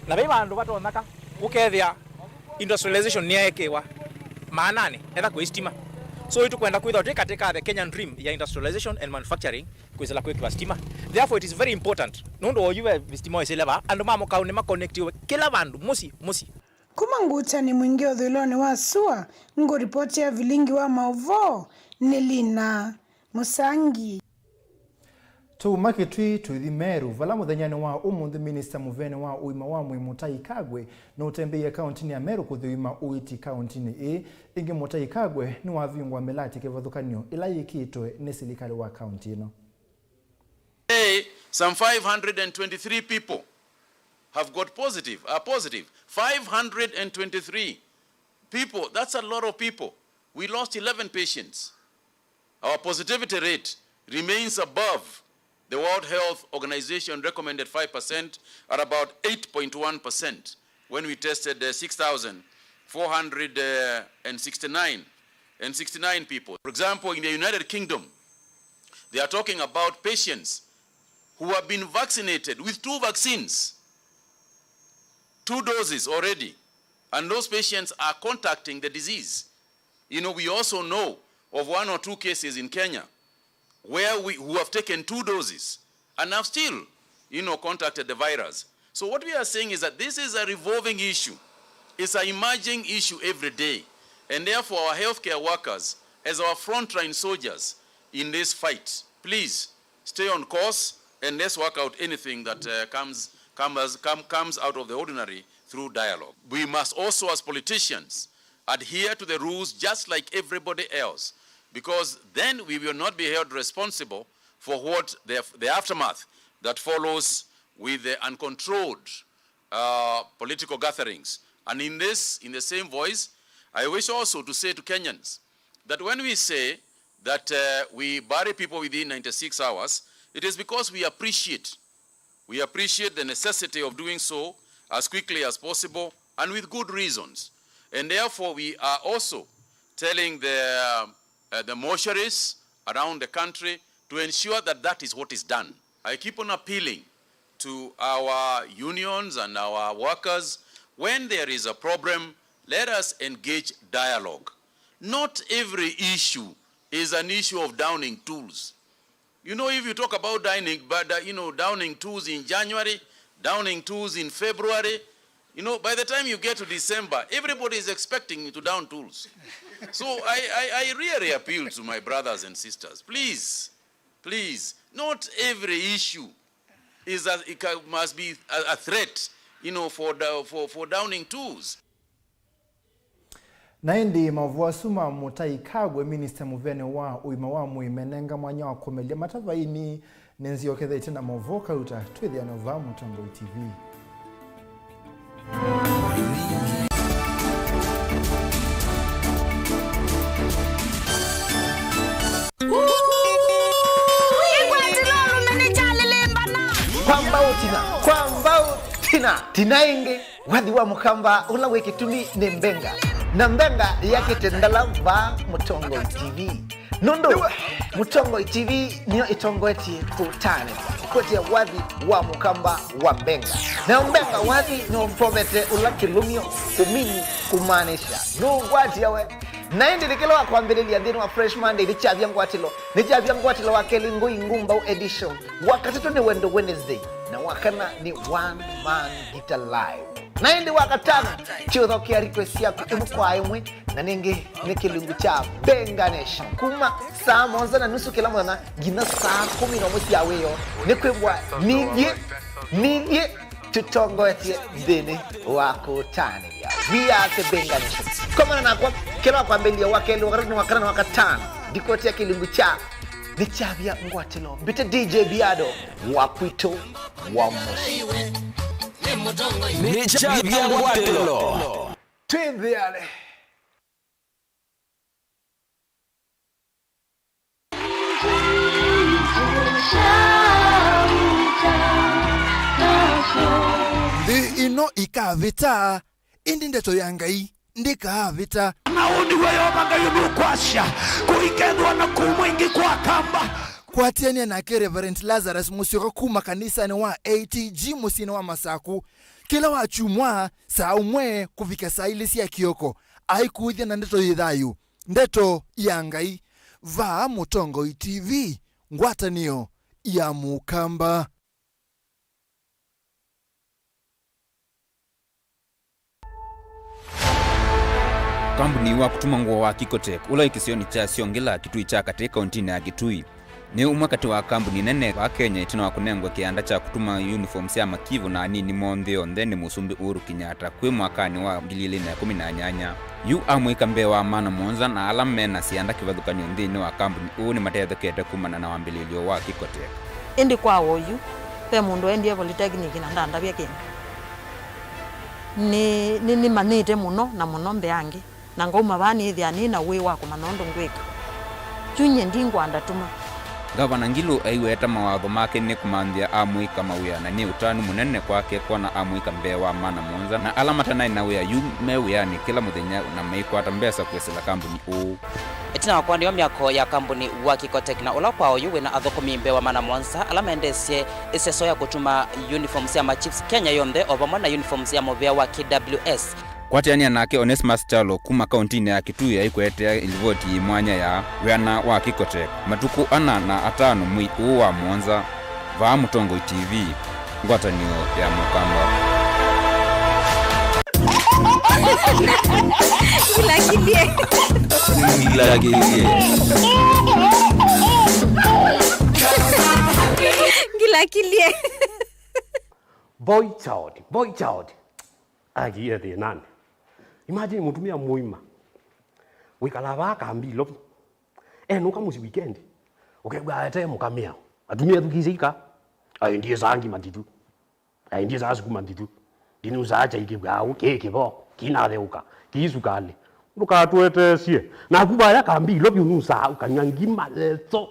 na beba ando bato naka ukethia industrialization ni yaekewa maanane etha kuistima so itu kwenda kwitha katika the Kenyan dream ya industrialization and manufacturing kwizela kwekwa stima therefore it is very important nondo oyuwe stima iseleba ando mamo kaune ma connectiwe kila bandu musi kuma nguta ni mwingi othuloni wa SUA ngo ripoti ya vilingi wa MAUVOO Nelina Musangi tumake twithi Meru vala muthenyani wa umuthi Minister Muvene wa uima wa Mutai Kagwe no utembeye county ya Meru kuthuima uiti county ni ingi Mutai Kagwe ni wavingwa melati kevathukanio ila yikitwe ni serikali wa county no. Some 523 people have got positive 523 people. That's a lot of people. We lost 11 patients. Our positivity rate remains above the World Health Organization recommended 5% at about 8.1% when we tested 6,469 people. For example, in the United Kingdom, they are talking about patients who have been vaccinated with 2 vaccines, 2 doses already, and those patients are contacting the disease. You know, we also know of 1 or 2 cases in Kenya who have taken 2 doses and have still, contacted the virus. So what we are saying is that this is a revolving issue. It's an emerging issue every day. And therefore our healthcare workers, as our frontline soldiers in this fight, please stay on course and let's work out anything that comes out of the ordinary through dialogue. We must also, as politicians, adhere to the rules just like everybody else, because then we will not be held responsible for what the aftermath that follows with the uncontrolled political gatherings. And in the same voice, I wish also to say to Kenyans that when we say that we bury people within 96 hours, it is because we appreciate the necessity of doing so as quickly as possible and with good reasons. And therefore, we are also telling the mortuaries around the country to ensure that that is what is done. I keep on appealing to our unions and our workers, when there is a problem, let us engage dialogue. Not every issue is an issue of downing tools. You know, if you talk about downing tools in January, downing tools in February, by the time you get to December, everybody is expecting you to down tools. So I really appeal to my brothers and sisters, please, not every issue must be a threat, for downing tools. Naindi MAUVOO suma Mutai Kagwe Minister Muvene wa uima wa muimenenga mwanya wa komelia matava ini nenzio ketha itina MAUVOO kauta twethi anova Mutongo TV. Kwamba utina tinainge wathi wa mukamba ula wikitumi ni mbenga na mbenga yake tendala va Mutongo TV nondo Mutongo TV niyo itongoetie kutane kote wathi wa mukamba wa mbenga na mbenga wathi no mpomete ula kilumio kumini kumanisha no gwati yawe na indilikelo wa kwambelelia dhinu wa Fresh Monday ni chavya ngwatilo wa kelingo ingumba edition wakati ni wendo Wednesday na wakana ni one man guitar live na indi wakatana chiotho kia request yako imukwa imwe na ningi ni kilungu cha Benga Nation kuma saa 1:30 kila mwana gina saa 10 mwezi ya weyo ni kwebwa nije tutongoetie dhini wako tani ya we are the Benga Nation kama na kwa kila kwa mbele wakelo wakati ni wakatana dikotia kilungu cha ni chavya ngwatilo bite DJ Biado wakwito wa moshi ni chavya ngwatilo twende yale Ndi ino ikavita indi ndeto yangai ndikavita naundi weyo magayo nukwasha kuikendwa na kumwingi kwa kamba kwatiania nake Reverend Lazarus musyoka kuma kanisa ni wa ATG musini wa Masaku kila wachumwa saa umwe kufika saa ilisi ya kioko aikuithia na ndeto yithayu ndeto yangai va Mutongo TV ngwatanio ya mukamba. Kampuni wa kutuma nguo wa Kikotek ula ikisioni cha siongela Kitui cha katika kaunti ya Kitui ni umwakati wa kampuni nene wa Kenya itina wa kunengwa kianda cha kutuma uniform cia makivu na nini montheo ndeni musumbi Uhuru Kenyatta kwi mwakani wa 2018 yu amwika mbe wa mana monza na alamena sianda kivathukanio nthini wa kampuni uu ni matethekete kumana na wambililio wa Kikotek indi kwa woyu pe mundu endie polytechnic na ndandabia Kenya ni manite muno na muno mbeange na ngoma bani ithia na we wako manondo ngweka chunye ndingwa ndatuma Gavana Ngilu aiweta mawatho make ni kumanthia amwika mawia na ni utani munene kwake kwana amwika mbe wa mana monza na alamata nai na wia yu mewia ni kila muthenya na meikwata mbesa kwesela kampuni uu itina wakwa ndio miako ya kampuni wa Kikotek na ula kwao yuwe na athokumi mbe wa mana monza alamendesye iseso ya kutuma uniforms ya machiefs Kenya yonthe ovamwa na uniforms ya movea wa KWS kwatiania nake Onesmus Chalo kuma kaunti ya Kitui aikwetea ilivoti mwanya ya wiana wa Kikotek matuku 4 mwi uu wa Mwanza va Mutongo TV ngwatanio ya mukamba Gila kilie boy child agiye the nani imagine mutumia muima wikala baka mbilo nuka musi weekend ukegwa ate mukamia atumia tukizika ndiye zangi matitu ndiye zasu kumatitu dinu zacha ikibwa ukeke bo kinaleuka kisukale ukatwete sie na kuba ya kambilo byunusa ukanyangima leto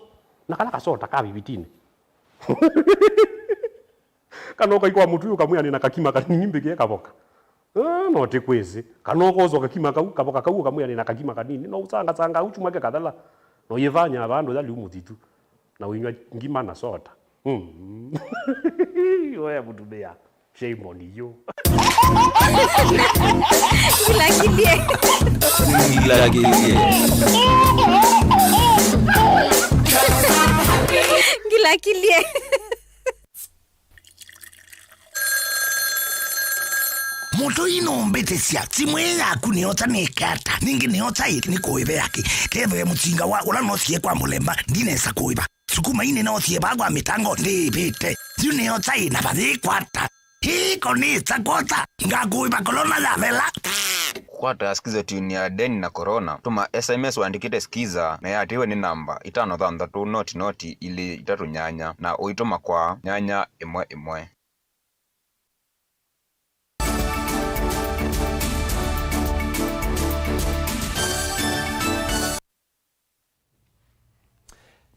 nakala kasota kabibitini kanoka ikwa mutu ukamwya ni nakakima kanimbe ke kaboka no tekwezi kanoko zo kakima kaboka kau kamwya ni nakakima kanini no usanga uchumake kadala no yevanya abantu dali umutitu na winywa ngima na soda oya mutubea shame on you Gila kilie Moto ino mbete cia timwe yaku ni ota ni kata ningi ni ota ni koibe yake keve mutsinga wa ula no sie kwa mulemba ndine sa koiba sukuma ine no sie bagwa mitango ndi pite ni ota ina badi kwata hiko ni takota ngakuiba kolona la vela kwata skiza tuni ya deni na corona tuma SMS waandikite skiza na yatiwe ni namba 533 ili 3 na uituma kwa 11.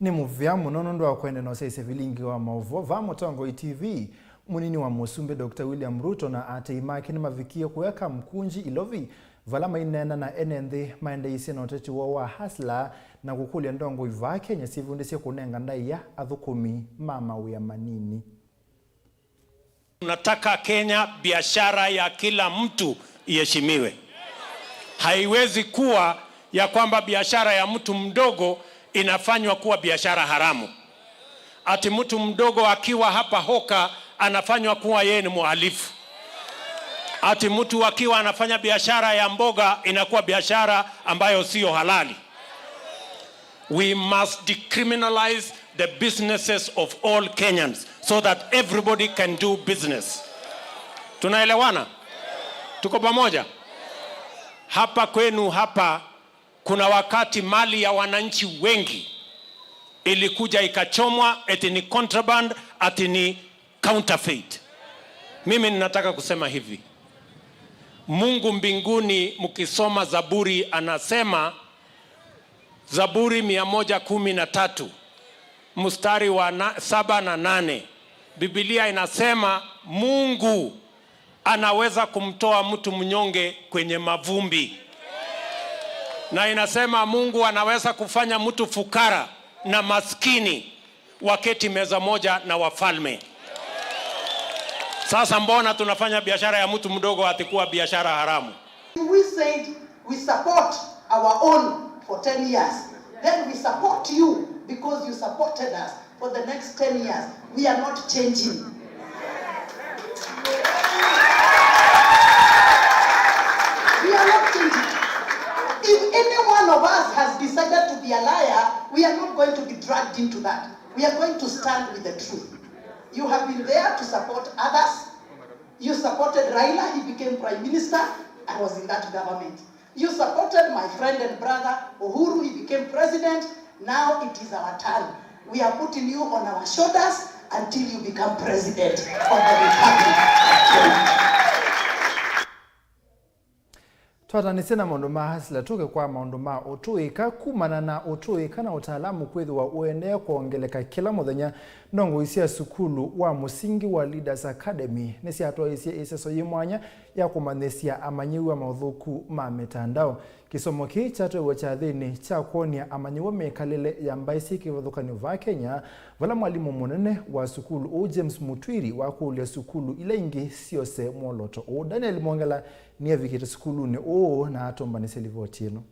ni muvya munono ndo akwende no sese vilingi wa MAUVOO va Mutongo TV Munini wa Musumbe Dr. William Ruto na ateimaki ni mavikia kuweka mkunji ilovi vala mainena na NND maendeisi na uteti wa hasla na kukulia ndongo iva Kenya sivundisia kunenga ndai ya athukumi mama uya manini. Tunataka Kenya biashara ya kila mtu iheshimiwe. Haiwezi kuwa ya kwamba biashara ya mtu mdogo inafanywa kuwa biashara haramu. Ati mtu mdogo akiwa hapa hoka anafanywa kuwa yeye ni mhalifu. Ati mtu akiwa anafanya biashara ya mboga inakuwa biashara ambayo sio halali. We must decriminalize the businesses of all Kenyans so that everybody can do business. Tunaelewana? Tuko pamoja? Hapa kwenu hapa kuna wakati mali ya wananchi wengi ilikuja ikachomwa eti ni contraband, eti ni counterfeit. Mimi ninataka kusema hivi. Mungu mbinguni mkisoma Zaburi anasema, Zaburi 113 mstari wa 7 na 8. Biblia inasema Mungu anaweza kumtoa mtu mnyonge kwenye mavumbi. Na inasema Mungu anaweza kufanya mtu fukara na maskini waketi meza moja na wafalme. Sasa mbona tunafanya biashara ya mtu mdogo atikuwa biashara haramu? We said we support our own for 10 years. Then we support you because you supported us for the next 10 years. We are not changing. We are not changing. If any one of us has decided to be a liar, we are not going to be dragged into that. We are going to stand with the truth. You have been there to support others. You supported Raila, he became Prime Minister. I was in that government. You supported my friend and brother Uhuru, he became President. Now it is our turn. We are putting you on our shoulders until you become President of the Republic of Kenya. Twatanisena maundu ma hasla tuke kwa maundu ma utuika kumana na utuika na utaalamu kwithiwa uenea kuongeleka kila muthenya ndongo isia sukulu wa musingi wa Leaders Academy nisi atwa iseso yimwanya ya kumanesia amanyiwa mauthuku ma mitandao. Kisomo ki chatwe cha thini cha kuonia amanyiwa mekalele ya mbaisi kivithukani va Kenya vala mwalimu munene wa sukulu James Mutwiri wa kuulia sukulu ile ingi siose mwoloto Daniel Mwangala niye vikita sukulu ni na atomba ni selivoti ino.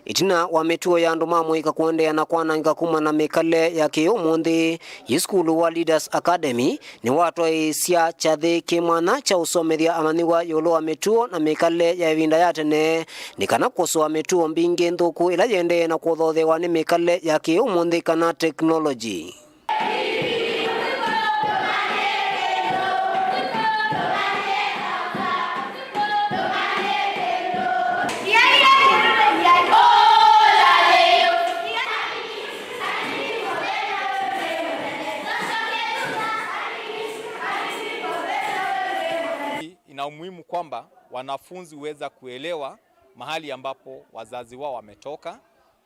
Itina wa mituo ya ndomamu ikakuendea na kwananga kuma na mekale ya kiumundi yiskulu wa Leaders Academy ni watu wa isia chathi kimwana cha usomethia amaniwa yolo wa mituo na mekale ya vinda ya tene ni kana kusua mituo mbingi nthuku ila yende na kuthothewa ni mekale ya kiumundi kana technology. Ina umuhimu kwamba wanafunzi huweza kuelewa mahali ambapo wazazi wao wametoka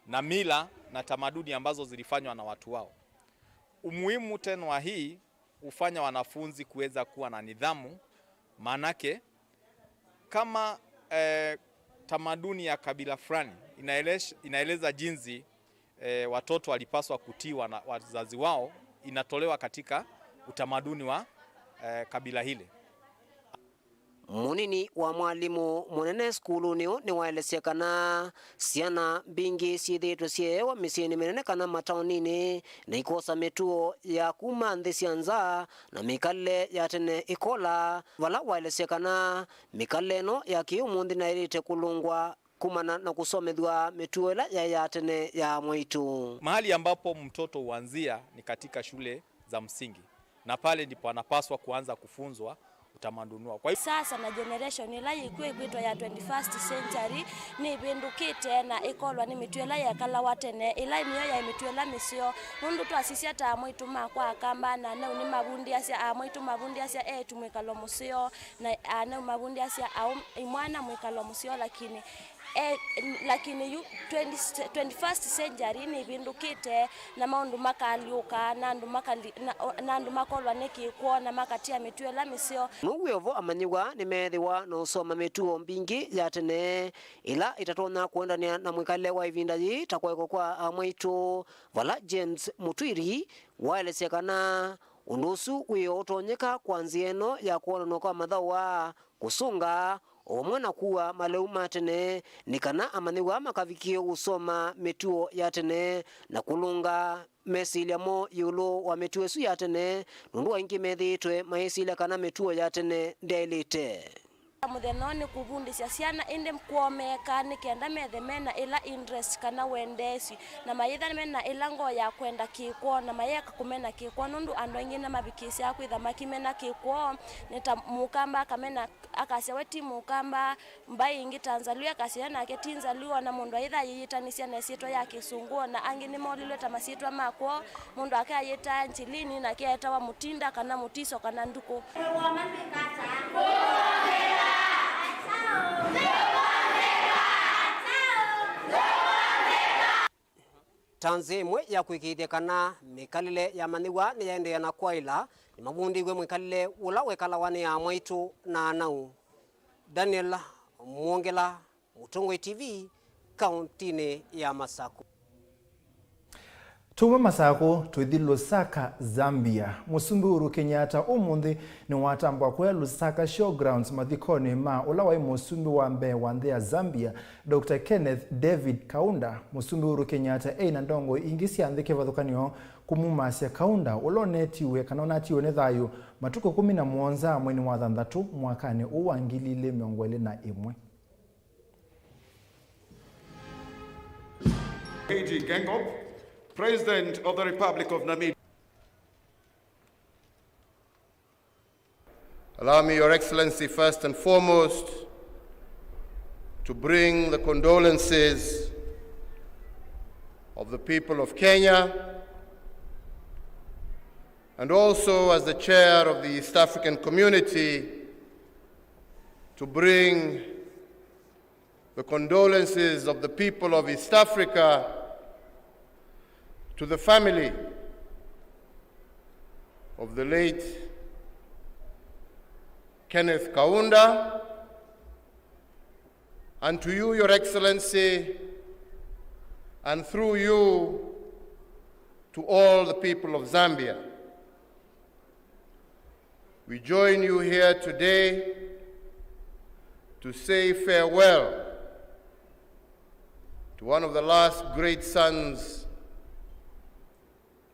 na mila na tamaduni ambazo zilifanywa na watu wao. Umuhimu tena wa hii hufanya wanafunzi kuweza kuwa na nidhamu, manake kama tamaduni ya kabila fulani inaeleza jinsi watoto walipaswa kutiwa na wazazi wao, inatolewa katika utamaduni wa kabila hile. Munini wa mwalimu munene skulu ni waelesea kana siana bingi siithitwe siewa misieni minene kana mataonini na ikosa mituo ya kuma nthi cianza na mikale ya tene ikola vala waelesea kana mikale no ya kiumundi na irite kulungwa kumana na kusomethwa mituo ila ya tene ya mwitu. Mahali ambapo mtoto huanzia ni katika shule za msingi na pale ndipo anapaswa kuanza kufunzwa utamaduni wao. Kwa hiyo sasa na generation ila ikwitwa ya 21st century ni bindukite na ikolwa ni mituela ya kala watene ila niyo ya mituela misio nundu twasisia ta mwitu makwa kamba na ni mabundi asia mwitu mabundi asia tumwikalo musio na na mabundi asia au imwana mwikalo musio lakini lakini 21st century ni bindukite na maundu makaliuka na andu makolwa nikikuo na makatia mituela misio Nuwevo amanyiwa ni methiwa no soma mituo mbingi ya tene ila itatona kuendania na mwikale wa ivinda yi takweko kwa amwaitu vala James Mutwiri waelesekana undusu wio utonyeka kwanzia eno ya kuona kwa mathawa kusunga omwana kuwa maleu matene nikana amaniwa makavikio usoma mituo ya tene na kulunga mesilia mo yulo wa mituo su ya tene nundu waingi methitwe maesilia kana mituo ya tene ndelite muthenoni kuvundisya ciana indi mkuomeka nikienda methemena ila interest kana wendesi na mayitha mena ila ngo ya kwenda kikuo na mayeka kumena kikuo nundu andu aingi na mabikisi akwitha makimena kikuo nita mukamba akamena akasya weti mukamba mbai ingi Tanzania akasya na ketinzaliwa na mundu aitha yiyitanisia na sito ya kisunguo na angi ni molilwe ta masitwa makwo mundu akayita nchilini na kieta wa mutinda kana mutiso kana nduko Tanzimwe ya kwikithia kana mikalile ya maniwa ni yaende na kwaila ni mabundigwe mwikalile ula wekalawane ya mwaitu na anau. Daniel Mwongela, Mutongo TV, kauntini ya Masako. Tume Masako tuithi Lusaka, Zambia. Musumbi Uhuru Kenyatta umuthi ni watambwa kwa Lusaka Showgrounds mathikoni ma ula wa musumbi wa mbe wa nthia Zambia Dr. Kenneth David Kaunda. Musumbi Uhuru Kenyatta na ndongo ingi cia nthi kivathukanio kumumasya Kaunda ulonetiwe kana onatiwe ni thayu matuko 17 mwezi wa thanthatu mwakani wa 2021. KG Gengop, President of the Republic of Namibia. Allow me, Your Excellency, first and foremost, to bring the condolences of the people of Kenya, and also as the chair of the East African community, to bring the condolences of the people of East Africa to the family of the late Kenneth Kaunda, and to you, Your Excellency, and through you to all the people of Zambia. We join you here today to say farewell to one of the last great sons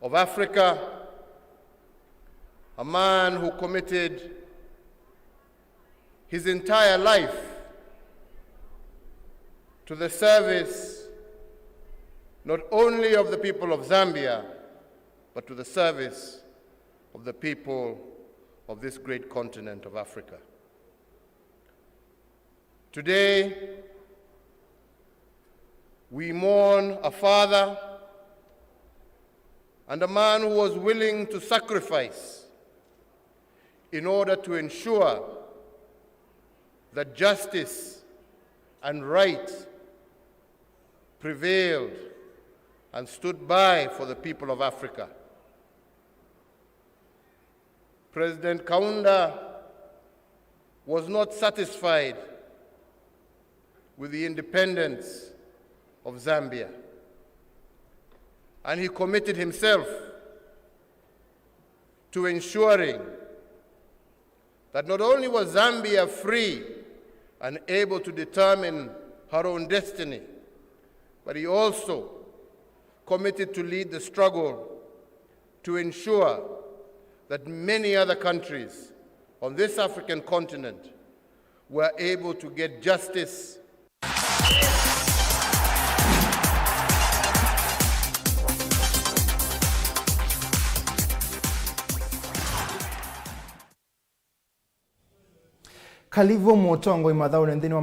of Africa, a man who committed his entire life to the service not only of the people of Zambia, but to the service of the people of this great continent of Africa. Today, we mourn a father and a man who was willing to sacrifice in order to ensure that justice and right prevailed and stood by for the people of Africa. President Kaunda was not satisfied with the independence of Zambia, and he committed himself to ensuring that not only was Zambia free and able to determine her own destiny, but he also committed to lead the struggle to ensure that many other countries on this African continent were able to get justice. Kalivo Mutongo imathao nthini wa